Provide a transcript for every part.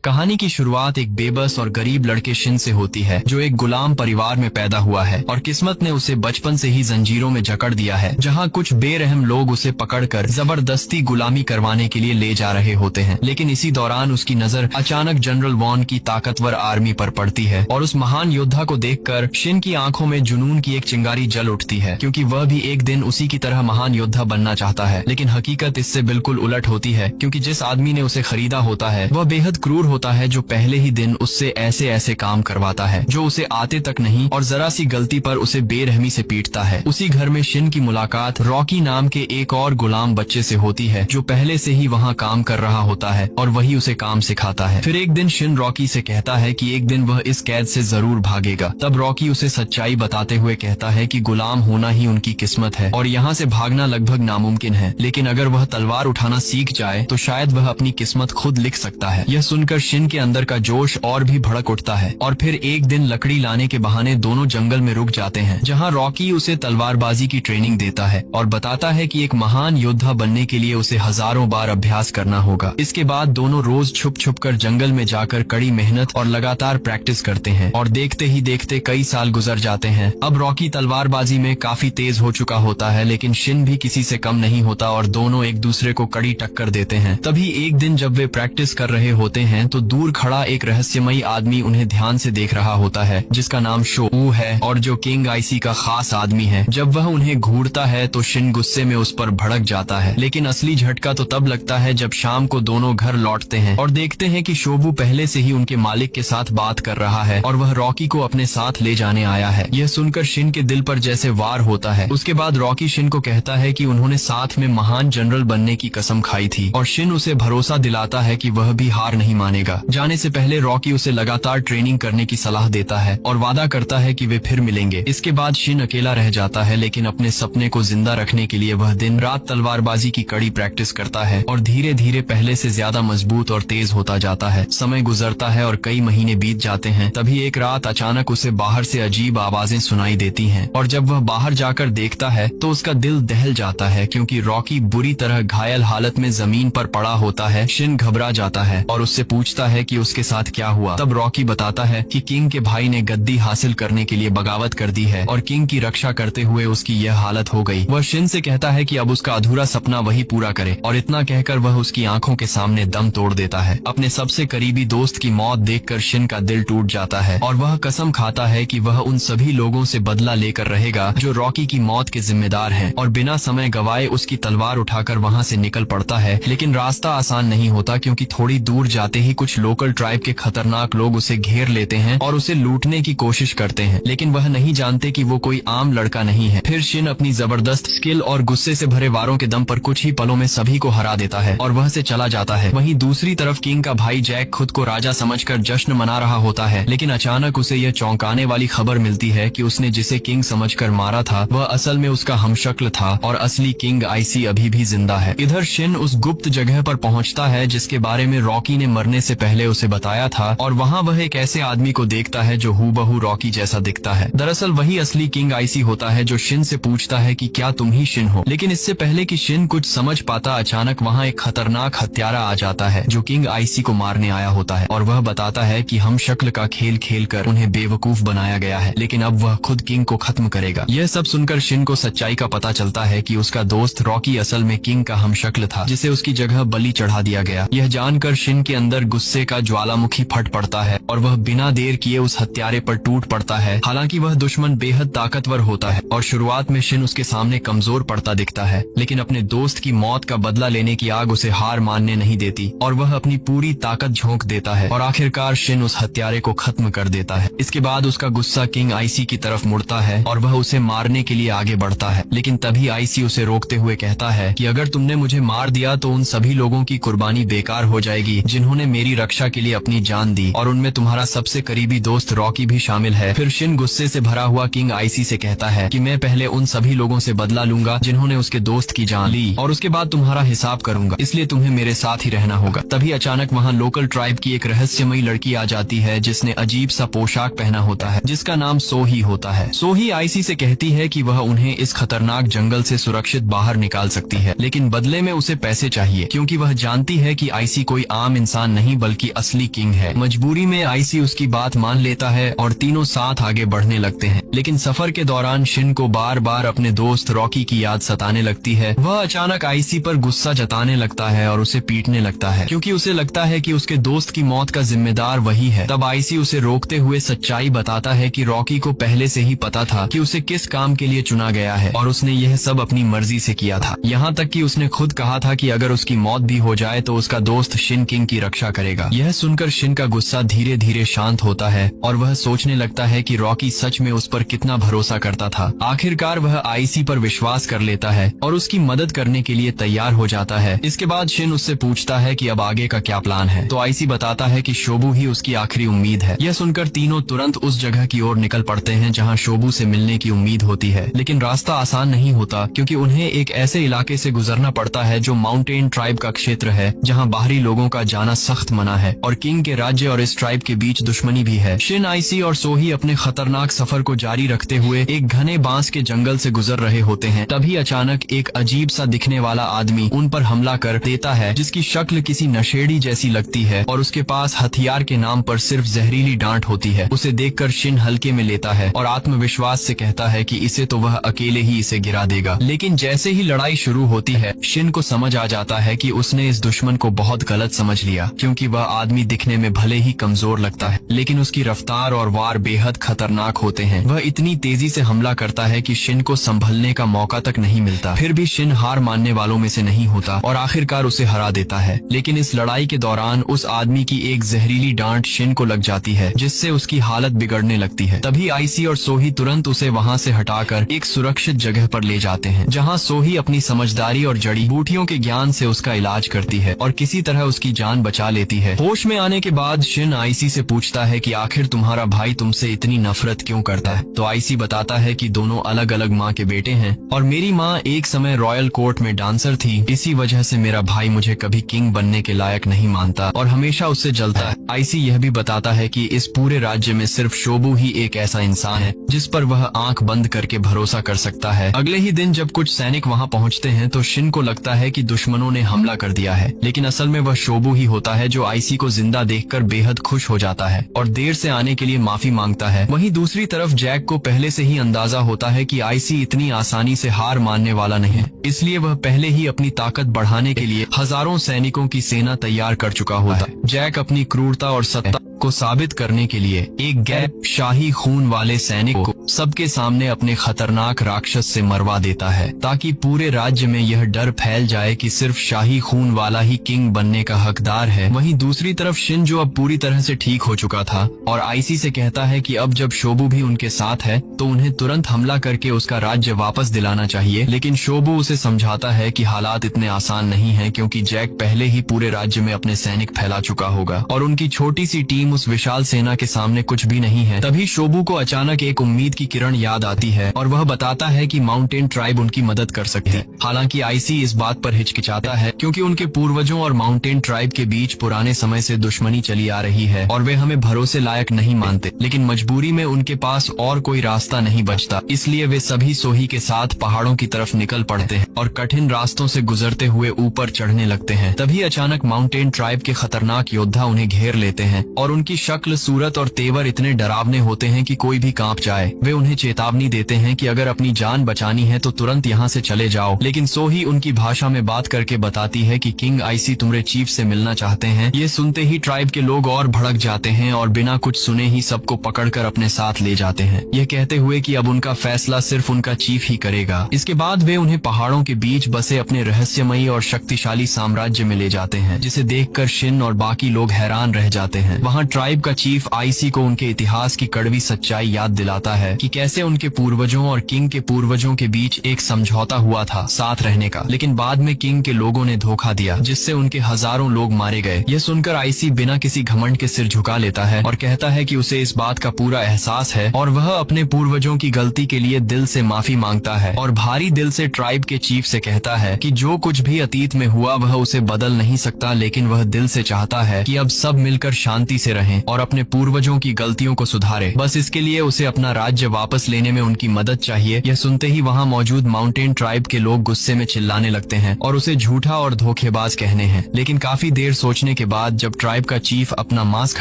कहानी की शुरुआत एक बेबस और गरीब लड़के शिन से होती है, जो एक गुलाम परिवार में पैदा हुआ है और किस्मत ने उसे बचपन से ही जंजीरों में जकड़ दिया है, जहां कुछ बेरहम लोग उसे पकड़कर जबरदस्ती गुलामी करवाने के लिए ले जा रहे होते हैं। लेकिन इसी दौरान उसकी नजर अचानक जनरल वॉन की ताकतवर आर्मी पर पड़ती है और उस महान योद्धा को देखकर शिन की आंखों में जुनून की एक चिंगारी जल उठती है, क्योंकि वह भी एक दिन उसी की तरह महान योद्धा बनना चाहता है। लेकिन हकीकत इससे बिल्कुल उलट होती है, क्योंकि जिस आदमी ने उसे खरीदा होता है वह बेहद क्रूर होता है, जो पहले ही दिन उससे ऐसे ऐसे काम करवाता है जो उसे आते तक नहीं और जरा सी गलती पर उसे बेरहमी से पीटता है। उसी घर में शिन की मुलाकात रॉकी नाम के एक और गुलाम बच्चे से होती है, जो पहले से ही वहाँ काम कर रहा होता है और वही उसे काम सिखाता है। फिर एक दिन शिन रॉकी से कहता है कि एक दिन वह इस कैद से जरूर भागेगा। तब रॉकी उसे सच्चाई बताते हुए कहता है कि गुलाम होना ही उनकी किस्मत है और यहाँ से भागना लगभग नामुमकिन है, लेकिन अगर वह तलवार उठाना सीख जाए तो शायद वह अपनी किस्मत खुद लिख सकता है। यह सुनकर शिन के अंदर का जोश और भी भड़क उठता है और फिर एक दिन लकड़ी लाने के बहाने दोनों जंगल में रुक जाते हैं, जहाँ रॉकी उसे तलवारबाजी की ट्रेनिंग देता है और बताता है कि एक महान योद्धा बनने के लिए उसे हजारों बार अभ्यास करना होगा। इसके बाद दोनों रोज छुप छुप कर जंगल में जाकर कड़ी मेहनत और लगातार प्रैक्टिस करते हैं और देखते ही देखते कई साल गुजर जाते हैं। अब रॉकी तलवारबाजी में काफी तेज हो चुका होता है, लेकिन शिन भी किसी से कम नहीं होता और दोनों एक दूसरे को कड़ी टक्कर देते हैं। तभी एक दिन जब वे प्रैक्टिस कर रहे होते हैं तो दूर खड़ा एक रहस्यमयी आदमी उन्हें ध्यान से देख रहा होता है, जिसका नाम शो है और जो किंग आईसी का खास आदमी है। जब वह उन्हें घूरता है तो शिन गुस्से में उस पर भड़क जाता है, लेकिन असली झटका तो तब लगता है जब शाम को दोनों घर लौटते हैं और देखते हैं कि शोबू पहले से ही उनके मालिक के साथ बात कर रहा है और वह रॉकी को अपने साथ ले जाने आया है। यह सुनकर शिन के दिल पर जैसे वार होता है। उसके बाद रॉकी शिन को कहता है कि उन्होंने साथ में महान जनरल बनने की कसम खाई थी और शिन उसे भरोसा दिलाता है कि वह भी हार नहीं मानेगा। जाने से पहले रॉकी उसे लगातार ट्रेनिंग करने की सलाह देता है और वादा करता है कि वे फिर मिलेंगे। इसके बाद शिन अकेला रह जाता है, लेकिन अपने सपने को जिंदा रखने के लिए वह दिन रात तलवारबाजी की कड़ी प्रैक्टिस करता है और धीरे धीरे पहले से ज्यादा मजबूत और तेज होता जाता है। समय गुजरता है और कई महीने बीत जाते हैं। तभी एक रात अचानक उसे बाहर से अजीब आवाजें सुनाई देती हैं और जब वह बाहर जाकर देखता है तो उसका दिल दहल जाता है, क्योंकि रॉकी बुरी तरह घायल हालत में जमीन पर पड़ा होता है। शिन घबरा जाता है और उससे पूछता है कि उसके साथ क्या हुआ। तब रॉकी बताता है कि किंग के भाई ने गद्दी हासिल करने के लिए बगावत कर दी है और किंग की रक्षा करते हुए उसकी यह हालत हो गई। वह शिन से कहता है कि अब उसका अधूरा सपना वही पूरा करे और इतना कहकर वह उसकी आंखों के सामने दम तोड़ देता है। अपने सबसे करीबी दोस्त की मौत देखकर शिन का दिल टूट जाता है और वह कसम खाता है कि वह उन सभी लोगों से बदला लेकर रहेगा जो रॉकी की मौत के जिम्मेदार हैं, और बिना समय गवाए उसकी तलवार उठाकर वहाँ से निकल पड़ता है। लेकिन रास्ता आसान नहीं होता, क्योंकि थोड़ी दूर जाते ही कुछ लोकल ट्राइब के खतरनाक लोग उसे घेर लेते हैं और उसे लूटने की कोशिश करते हैं, लेकिन वह नहीं जानते कि वो कोई आम लड़का नहीं है। फिर शिन अपनी जबरदस्त स्किल और गुस्से से भरे वारों के दम पर कुछ ही पलों में सभी को हरा देता है और वह से चला जाता है। वहीं दूसरी तरफ किंग का भाई जैक खुद को राजा समझकर जश्न मना रहा होता है, लेकिन अचानक उसे यह चौंकाने वाली खबर मिलती है कि उसने जिसे किंग समझकर मारा था वह असल में उसका हमशक्ल था और असली किंग आईसी अभी भी जिंदा है। इधर शिन उस गुप्त जगह पर पहुंचता है जिसके बारे में रॉकी ने मरने से पहले उसे बताया था, और वहां वह एक ऐसे आदमी को देखता है जो हूबहू रॉकी जैसा दिखता है। दरअसल वही असली किंग आईसी होता है, जो शिन से पूछता है कि क्या तुम ही शिन हो। लेकिन इससे पहले कि शिन कुछ समझ पाता, अचानक वहाँ एक खतरनाक हत्यारा आ जाता है जो किंग आईसी को मारने आया होता है और वह बताता है कि हम शक्ल का खेल खेल कर उन्हें बेवकूफ बनाया गया है, लेकिन अब वह खुद किंग को खत्म करेगा। यह सब सुनकर शिन को सच्चाई का पता चलता है कि उसका दोस्त रॉकी असल में किंग का हमशक्ल था, जिसे उसकी जगह बलि चढ़ा दिया गया। यह जानकर शिन के अंदर गुस्से का ज्वालामुखी फट पड़ता है और वह बिना देर किए उस हत्यारे पर टूट पड़ता है। हालांकि वह दुश्मन बेहद ताकतवर होता है और शुरुआत में शिन उसके सामने कमजोर पड़ता दिखता है, लेकिन अपने दोस्त की मौत का बदला लेने की आग उसे हार मानने नहीं देती और वह अपनी पूरी ताकत झोंक देता है और आखिरकार शिन उस हत्यारे को खत्म कर देता है। इसके बाद उसका गुस्सा किंग आईसी की तरफ मुड़ता है और वह उसे मारने के लिए आगे बढ़ता है, लेकिन तभी आईसी उसे रोकते हुए कहता है कि अगर तुमने मुझे मार दिया तो उन सभी लोगों की कुर्बानी बेकार हो जाएगी जिन्होंने मेरी रक्षा के लिए अपनी जान दी, और उनमें तुम्हारा सबसे करीबी दोस्त रॉकी भी शामिल है। फिर शिन गुस्से से भरा हुआ किंग आईसी से कहता है कि मैं पहले उन सभी लोगों से बदला लूंगा जिन्होंने उसके दोस्त की जान ली और उसके बाद तुम्हारा हिसाब करूंगा, इसलिए तुम्हें मेरे साथ ही रहना होगा। तभी अचानक वहाँ लोकल ट्राइब की एक रहस्यमयी लड़की आ जाती है जिसने अजीब सा पोशाक पहना होता है, जिसका नाम सोही होता है। सोही आईसी से कहती है कि वह उन्हें इस खतरनाक जंगल से सुरक्षित बाहर निकाल सकती है, लेकिन बदले में उसे पैसे चाहिए, क्योंकि वह जानती है कि आईसी कोई आम इंसान नहीं बल्कि असली किंग है। मजबूरी में आईसी उसकी बात मान लेता है और तीनों साथ आगे बढ़ने लगते हैं। लेकिन सफर के दौरान शिन को बार बार अपने दोस्त रॉकी की याद सताने लगती है। वह अचानक आईसी पर गुस्सा जताने लगता है और उसे पीटने लगता है, क्योंकि उसे लगता है कि उसके दोस्त की मौत का जिम्मेदार वही है। तब आईसी उसे रोकते हुए सच्चाई बताता है कि रॉकी को पहले से ही पता था कि उसे किस काम के लिए चुना गया है और उसने यह सब अपनी मर्जी से किया था। यहाँ तक कि उसने खुद कहा था कि अगर उसकी मौत भी हो जाए तो उसका दोस्त शिन किंग की रक्षा करेगा। यह सुनकर शिन का गुस्सा धीरे धीरे शांत होता है और वह सोचने लगता है कि रॉकी सच में उस पर कितना भरोसा करता था। आखिरकार वह आईसी पर विश्वास कर लेता है और उसकी मदद करने के लिए तैयार हो जाता है। इसके बाद शिन उससे पूछता है कि अब आगे का क्या प्लान है, तो आईसी बताता है कि शोबू ही उसकी आखिरी उम्मीद है। यह सुनकर तीनों तुरंत उस जगह की ओर निकल पड़ते हैं जहाँ शोबू से मिलने की उम्मीद होती है। लेकिन रास्ता आसान नहीं होता, क्योंकि उन्हें एक ऐसे इलाके से गुजरना पड़ता है जो माउंटेन ट्राइब का क्षेत्र है, जहाँ बाहरी लोगों का जाना सख्त मना है और किंग के राज्य और इस ट्राइब के बीच दुश्मनी भी है। शिन, आईसी और सोही अपने खतरनाक सफर को जारी रखते हुए एक घने बांस के जंगल से गुजर रहे होते हैं। तभी अचानक एक अजीब सा दिखने वाला आदमी उन पर हमला कर देता है, जिसकी शक्ल किसी नशेड़ी जैसी लगती है और उसके पास हथियार के नाम पर सिर्फ जहरीली डांट होती है। उसे देखकर शिन हल्के में लेता है और आत्मविश्वास से कहता है कि इसे तो वह अकेले ही इसे गिरा देगा। लेकिन जैसे ही लड़ाई शुरू होती है, शिन को समझ आ जाता है कि उसने इस दुश्मन को बहुत गलत समझ लिया, क्योंकि वह आदमी दिखने में भले ही कमजोर लगता है, लेकिन उसकी रफ्तार और वार बेहद खतरनाक होते हैं। वह इतनी तेजी से हमला करता है कि शिन को संभलने का मौका तक नहीं मिलता। फिर भी शिन हार मानने वालों में से नहीं होता और आखिरकार उसे हरा देता है। लेकिन इस लड़ाई के दौरान उस आदमी की एक जहरीली डांट शिन को लग जाती है, जिससे उसकी हालत बिगड़ने लगती है। तभी आईसी और सोही तुरंत उसे वहाँ से हटाकर एक सुरक्षित जगह पर ले जाते हैं, जहाँ सोही अपनी समझदारी और जड़ी बूटियों के ज्ञान से उसका इलाज करती है और किसी तरह उसकी जान बचा लेती है। होश में आने के बाद शिन आईसी से पूछता है कि आखिर तुम्हारा भाई तुमसे इतनी नफरत क्यों करता है। तो आईसी बताता है कि दोनों अलग अलग माँ के बेटे हैं और मेरी माँ एक समय रॉयल कोर्ट में डांसर थी। इसी वजह से मेरा भाई मुझे कभी किंग बनने के लायक नहीं मानता और हमेशा उससे जलता है। आईसी यह भी बताता है कि इस पूरे राज्य में सिर्फ शोबू ही एक ऐसा इंसान है जिस पर वह आंख बंद करके भरोसा कर सकता है। अगले ही दिन जब कुछ सैनिक वहाँ पहुँचते हैं तो शिन को लगता है कि दुश्मनों ने हमला कर दिया है, लेकिन असल में वह शोबू ही होता है, जो आईसी को जिंदा देखकर बेहद खुश हो जाता है और देर से आने के लिए माफी मांगता है। वहीं दूसरी तरफ जैक को पहले से ही अंदाजा होता है कि आईसी इतनी आसानी से हार मानने वाला नहीं है, इसलिए वह पहले ही अपनी ताकत बढ़ाने के लिए हजारों सैनिकों की सेना तैयार कर चुका होता है। जैक अपनी क्रूरता और सत्ता को साबित करने के लिए एक गैर शाही खून वाले सैनिक को सबके सामने अपने खतरनाक राक्षस से मरवा देता है, ताकि पूरे राज्य में यह डर फैल जाए कि सिर्फ शाही खून वाला ही किंग बनने का हकदार है। वहीं दूसरी तरफ शिन, जो अब पूरी तरह से ठीक हो चुका था और आईसी से कहता है कि अब जब शोबू भी उनके साथ है तो उन्हें तुरंत हमला करके उसका राज्य वापस दिलाना चाहिए। लेकिन शोबू उसे समझाता है कि हालात इतने आसान नहीं है, क्योंकि जैक पहले ही पूरे राज्य में अपने सैनिक फैला चुका होगा और उनकी छोटी सी टीम उस विशाल सेना के सामने कुछ भी नहीं है। तभी शोबू को अचानक एक उम्मीद की किरण याद आती है और वह बताता है कि माउंटेन ट्राइब उनकी मदद कर सकती है। हालांकि आईसी इस बात पर हिचकिचाता है, क्योंकि उनके पूर्वजों और माउंटेन ट्राइब के बीच पुराने समय से दुश्मनी चली आ रही है और वे हमें भरोसे लायक नहीं मानते। लेकिन मजबूरी में उनके पास और कोई रास्ता नहीं बचता, इसलिए वे सभी सोही के साथ पहाड़ों की तरफ निकल पड़ते हैं और कठिन रास्तों से गुजरते हुए ऊपर चढ़ने लगते हैं। तभी अचानक माउंटेन ट्राइब के खतरनाक योद्धा उन्हें घेर लेते हैं और उनकी शक्ल, सूरत और तेवर इतने डरावने होते हैं कि कोई भी कांप जाए। वे उन्हें चेतावनी देते हैं कि अगर अपनी जान बचानी है तो तुरंत यहाँ से चले जाओ। लेकिन सोही उनकी भाषा में बात करके बताती है कि किंग आईसी तुम्हारे चीफ से मिलना चाहते हैं। ये सुनते ही ट्राइब के लोग और भड़क जाते हैं और बिना कुछ सुने ही सबको पकड़कर अपने साथ ले जाते हैं, यह कहते हुए कि अब उनका फैसला सिर्फ उनका चीफ ही करेगा। इसके बाद वे उन्हें पहाड़ों के बीच बसे अपने रहस्यमयी और शक्तिशाली साम्राज्य में ले जाते हैं, जिसे देखकर शिन और बाकी लोग हैरान रह जाते हैं। वहाँ ट्राइब का चीफ आईसी को उनके इतिहास की कड़वी सच्चाई याद दिलाता है कि कैसे उनके पूर्वजों और किंग के पूर्वजों के बीच एक समझौता हुआ था साथ रहने का, लेकिन बाद में किंग के लोगों ने धोखा दिया, जिससे उनके हजारों लोग मारे गए। यह सुनकर आईसी बिना किसी घमंड के सिर झुका लेता है और कहता है कि उसे इस बात का पूरा एहसास है और वह अपने पूर्वजों की गलती के लिए दिल से माफी मांगता है और भारी दिल से ट्राइब के चीफ से कहता है कि जो कुछ भी अतीत में हुआ वह उसे बदल नहीं सकता, लेकिन वह दिल से चाहता है कि अब सब मिलकर शांति से रहें और अपने पूर्वजों की गलतियों को सुधारे। बस इसके लिए उसे अपना राज्य राज्य वापस लेने में उनकी मदद चाहिए। यह सुनते ही वहाँ मौजूद माउंटेन ट्राइब के लोग गुस्से में चिल्लाने लगते हैं और उसे झूठा और धोखेबाज कहने हैं। लेकिन काफी देर सोचने के बाद जब ट्राइब का चीफ अपना मास्क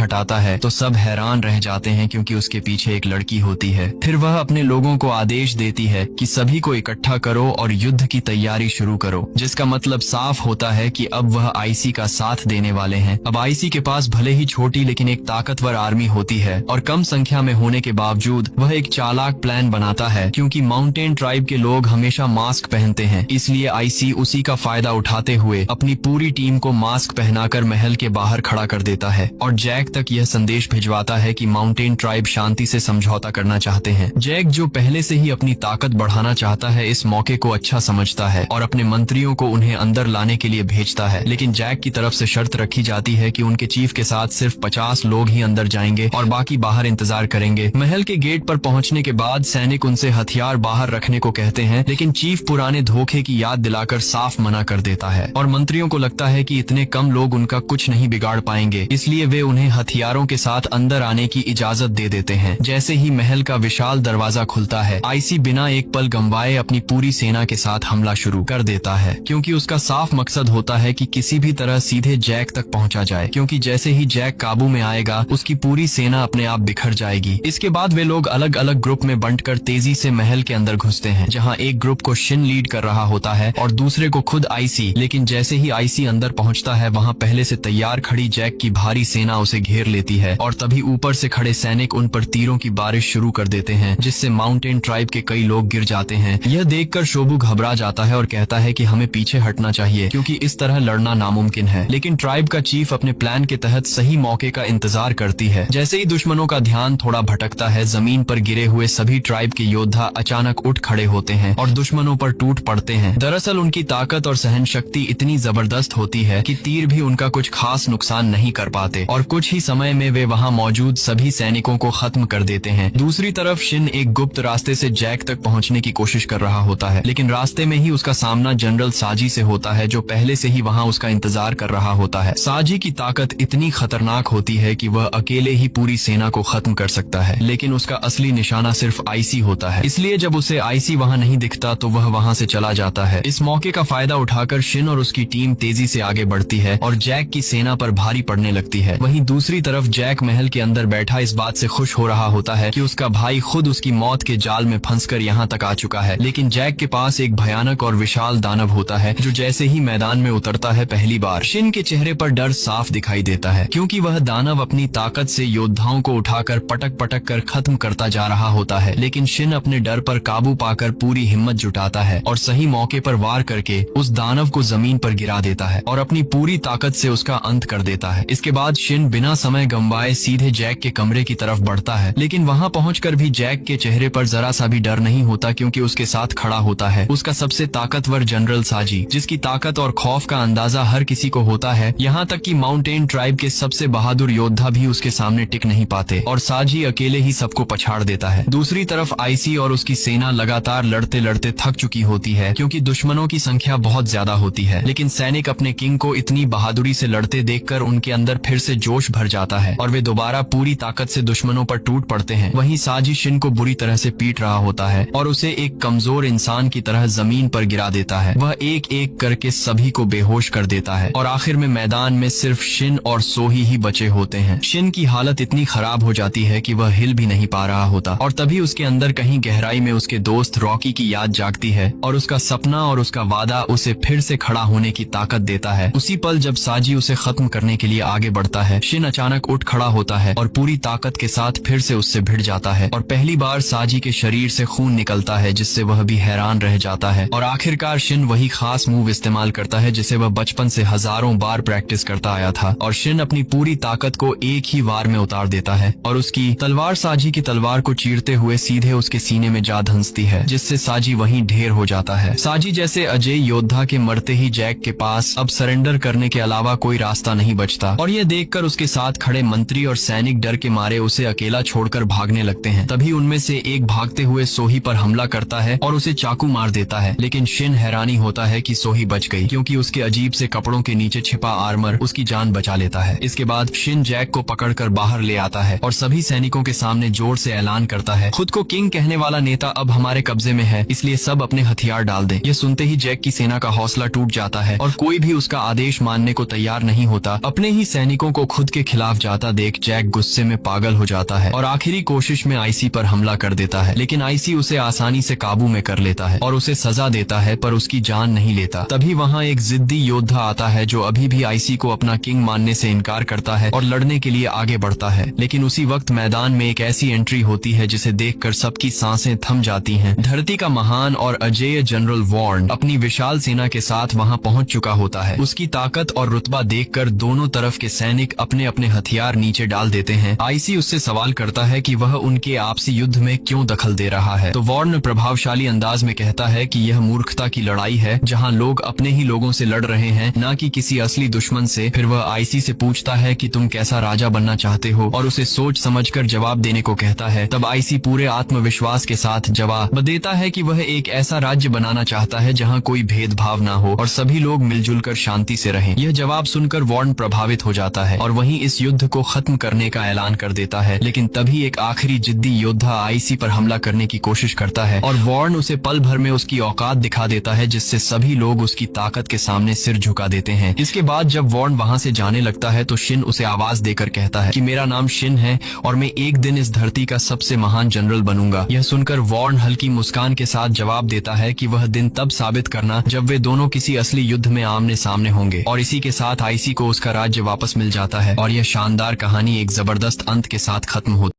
हटाता है तो सब हैरान रह जाते हैं, क्योंकि उसके पीछे एक लड़की होती है। फिर वह अपने लोगों को आदेश देती है कि सभी को इकट्ठा करो और युद्ध की तैयारी शुरू करो, जिसका मतलब साफ होता है कि अब वह आईसी का साथ देने वाले हैं। अब आईसी के पास भले ही छोटी लेकिन एक ताकतवर आर्मी होती है और कम संख्या में होने के बावजूद वह एक चालाक प्लान बनाता है। क्योंकि माउंटेन ट्राइब के लोग हमेशा मास्क पहनते हैं, इसलिए आईसी उसी का फायदा उठाते हुए अपनी पूरी टीम को मास्क पहनाकर महल के बाहर खड़ा कर देता है और जैक तक यह संदेश भिजवाता है कि माउंटेन ट्राइब शांति से समझौता करना चाहते हैं। जैक, जो पहले से ही अपनी ताकत बढ़ाना चाहता है, इस मौके को अच्छा समझता है और अपने मंत्रियों को उन्हें अंदर लाने के लिए भेजता है। लेकिन जैक की तरफ से शर्त रखी जाती है कि उनके चीफ के साथ सिर्फ 50 लोग ही अंदर जाएंगे और बाकी बाहर इंतजार करेंगे। महल के गेट पर पहुंचने के बाद सैनिक उनसे हथियार बाहर रखने को कहते हैं, लेकिन चीफ पुराने धोखे की याद दिलाकर साफ मना कर देता है और मंत्रियों को लगता है कि इतने कम लोग उनका कुछ नहीं बिगाड़ पाएंगे, इसलिए वे उन्हें हथियारों के साथ अंदर आने की इजाजत दे देते हैं। जैसे ही महल का विशाल दरवाजा खुलता है, आईसी बिना एक पल गंवाए अपनी पूरी सेना के साथ हमला शुरू कर देता है, क्योंकि उसका साफ मकसद होता है कि किसी भी तरह सीधे जैक तक पहुंचा जाए, क्योंकि जैसे ही जैक काबू में आएगा उसकी पूरी सेना अपने आप बिखर जाएगी। इसके बाद वे लोग अलग अलग ग्रुप में बंटकर तेजी से महल के अंदर घुसते हैं, जहां एक ग्रुप को शिन लीड कर रहा होता है और दूसरे को खुद आईसी। लेकिन जैसे ही आईसी अंदर पहुंचता है, वहां पहले से तैयार खड़ी जैक की भारी सेना उसे घेर लेती है और तभी ऊपर से खड़े सैनिक उन पर तीरों की बारिश शुरू कर देते हैं, जिससे माउंटेन ट्राइब के कई लोग गिर जाते हैं। यह देखकर शोबू घबरा जाता है और कहता है कि हमें पीछे हटना चाहिए, क्योंकि इस तरह लड़ना नामुमकिन है। लेकिन ट्राइब का चीफ अपने प्लान के तहत सही मौके का इंतजार करती है। जैसे ही दुश्मनों का ध्यान थोड़ा भटकता है, जमीन पर गिरे हुए सभी ट्राइब के योद्धा अचानक उठ खड़े होते हैं और दुश्मनों पर टूट पड़ते हैं। दरअसल उनकी ताकत और सहन शक्ति इतनी जबरदस्त होती है कि तीर भी उनका कुछ खास नुकसान नहीं कर पाते और कुछ ही समय में वे वहां मौजूद सभी सैनिकों को खत्म कर देते हैं। दूसरी तरफ शिन एक गुप्त रास्ते से जैक तक पहुंचने की कोशिश कर रहा होता है, लेकिन रास्ते में ही उसका सामना जनरल साजी से होता है, जो पहले से ही वहां उसका इंतजार कर रहा होता है। साजी की ताकत इतनी खतरनाक होती है कि वह अकेले ही पूरी सेना को खत्म कर सकता है, लेकिन उसका असली निशाना सिर्फ आईसी होता है। इसलिए जब उसे आईसी वहां नहीं दिखता तो वह वहां से चला जाता है। इस मौके का फायदा उठाकर शिन और उसकी टीम तेजी से आगे बढ़ती है और जैक की सेना पर भारी पड़ने लगती है। वहीं दूसरी तरफ जैक महल के अंदर बैठा इस बात से खुश हो रहा होता है कि उसका भाई खुद उसकी मौत के जाल में फंसकर यहाँ तक आ चुका है। लेकिन जैक के पास एक भयानक और विशाल दानव होता है, जो जैसे ही मैदान में उतरता है, पहली बार शिन के चेहरे पर डर साफ दिखाई देता है, क्योंकि वह दानव अपनी ताकत से योद्धाओं को उठाकर पटक पटक कर खत्म करता जा रहा होता है। लेकिन शिन अपने डर पर काबू पाकर पूरी हिम्मत जुटाता है और सही मौके पर वार करके उस दानव को जमीन पर गिरा देता है और अपनी पूरी ताकत से उसका अंत कर देता है। इसके बाद शिन बिना समय गंवाए सीधे जैक के कमरे की तरफ बढ़ता है, लेकिन वहां पहुंचकर भी जैक के चेहरे पर जरा सा भी डर नहीं होता, क्योंकि उसके साथ खड़ा होता है उसका सबसे ताकतवर जनरल साजी, जिसकी ताकत और खौफ का अंदाजा हर किसी को होता है। यहाँ तक कि माउंटेन ट्राइब के सबसे बहादुर योद्धा भी उसके सामने टिक नहीं पाते और साजी अकेले ही सबको पछाड़ देता है। दूसरी तरफ आईसी और उसकी सेना लगातार लड़ते लड़ते थक चुकी होती है, क्योंकि दुश्मनों की संख्या बहुत ज्यादा होती है। लेकिन सैनिक अपने किंग को इतनी बहादुरी से लड़ते देखकर उनके अंदर फिर से जोश भर जाता है और वे दोबारा पूरी ताकत से दुश्मनों पर टूट पड़ते हैं। वहीं साजी शिन को बुरी तरह से पीट रहा होता है और उसे एक कमजोर इंसान की तरह जमीन पर गिरा देता है। वह एक एक करके सभी को बेहोश कर देता है और आखिर में मैदान में सिर्फ शिन और सोही ही बचे होते हैं। शिन की हालत इतनी खराब हो जाती है कि वह हिल भी नहीं पा रहा होता और तभी उसके अंदर कहीं गहराई में उसके दोस्त रॉकी की याद जागती है और उसका सपना और उसका वादा उसे फिर से खड़ा होने की ताकत देता है। उसी पल जब साजी उसे खत्म करने के लिए आगे बढ़ता है, शिन अचानक उठ खड़ा होता है और पूरी ताकत के साथ फिर से उससे भिड़ जाता है और पहली बार साजी के शरीर से खून निकलता है, जिससे वह भी हैरान रह जाता है। और आखिरकार शिन वही खास मूव इस्तेमाल करता है जिसे वह बचपन से हजारों बार प्रैक्टिस करता आया था और शिन अपनी पूरी ताकत को एक ही वार में उतार देता है और उसकी तलवार साजी की तलवार को चीरते हुए सीधे उसके सीने में जा धंसती है, जिससे साजी वहीं ढेर हो जाता है। साजी जैसे अजय योद्धा के मरते ही जैक के पास अब सरेंडर करने के अलावा कोई रास्ता नहीं बचता और ये देखकर उसके साथ खड़े मंत्री और सैनिक डर के मारे उसे अकेला छोड़कर भागने लगते हैं। तभी उनमें से एक भागते हुए सोही पर हमला करता है और उसे चाकू मार देता है, लेकिन शिन हैरानी होता है कि सोही बच गई, क्योंकि उसके अजीब से कपड़ों के नीचे छिपा आर्मर उसकी जान बचा लेता है। इसके बाद शिन जैक को पकड़कर बाहर ले आता है और सभी सैनिकों के सामने जोर से ऐलान करता है। खुद को किंग कहने वाला नेता अब हमारे कब्जे में है, इसलिए सब अपने हथियार डाल दे। ये सुनते ही जैक की सेना का हौसला टूट जाता है और कोई भी उसका आदेश मानने को तैयार नहीं होता। अपने ही सैनिकों को खुद के खिलाफ जाता देख जैक गुस्से में पागल हो जाता है और आखिरी कोशिश में आईसी पर हमला कर देता है, लेकिन आईसी उसे आसानी से काबू में कर लेता है और उसे सजा देता है, पर उसकी जान नहीं लेता। तभी वहाँ एक जिद्दी योद्धा आता है जो अभी भी आईसी को अपना किंग मानने से इनकार करता है और लड़ने के लिए आगे बढ़ता है। लेकिन उसी वक्त मैदान में एक ऐसी एंट्री होती है जिसे देखकर सबकी सांसें थम जाती हैं। धरती का महान और अजेय जनरल वॉर्न अपनी विशाल सेना के साथ वहां पहुंच चुका होता है। उसकी ताकत और रुतबा देखकर दोनों तरफ के सैनिक अपने अपने हथियार नीचे डाल देते हैं। आईसी उससे सवाल करता है कि वह उनके आपसी युद्ध में क्यों दखल दे रहा है, तो वॉर्न प्रभावशाली अंदाज में कहता है कि यह मूर्खता की लड़ाई है, जहां लोग अपने ही लोगों से लड़ रहे हैं, न कि किसी असली दुश्मन से। फिर वह आईसी से पूछता है कि तुम कैसा राजा बनना चाहते हो और उसे सोच समझकर जवाब देने को कहता है। तब आईसी पूरे आत्मविश्वास के साथ जवाब देता है कि वह एक ऐसा राज्य बनाना चाहता है जहां कोई भेदभाव ना हो और सभी लोग मिलजुल कर शांति से रहें। यह जवाब सुनकर वॉर्न प्रभावित हो जाता है और वहीं इस युद्ध को खत्म करने का ऐलान कर देता है। लेकिन तभी एक आखिरी जिद्दी योद्धा आईसी पर हमला करने की कोशिश करता है और वॉर्न उसे पल भर में उसकी औकात दिखा देता है, जिससे सभी लोग उसकी ताकत के सामने सिर झुका देते हैं। इसके बाद जब वॉर्न वहां से जाने लगता है तो शिन उसे आवाज देकर कहता है कि मेरा नाम शिन है और मैं एक दिन इस धरती का सबसे महान जनरल बनूंगा। यह सुनकर वॉर्न हल्की मुस्कान के साथ जवाब देता है कि वह दिन तब साबित करना जब वे दोनों किसी असली युद्ध में आमने सामने होंगे। और इसी के साथ आईसी को उसका राज्य वापस मिल जाता है और यह शानदार कहानी एक जबरदस्त अंत के साथ खत्म होती है।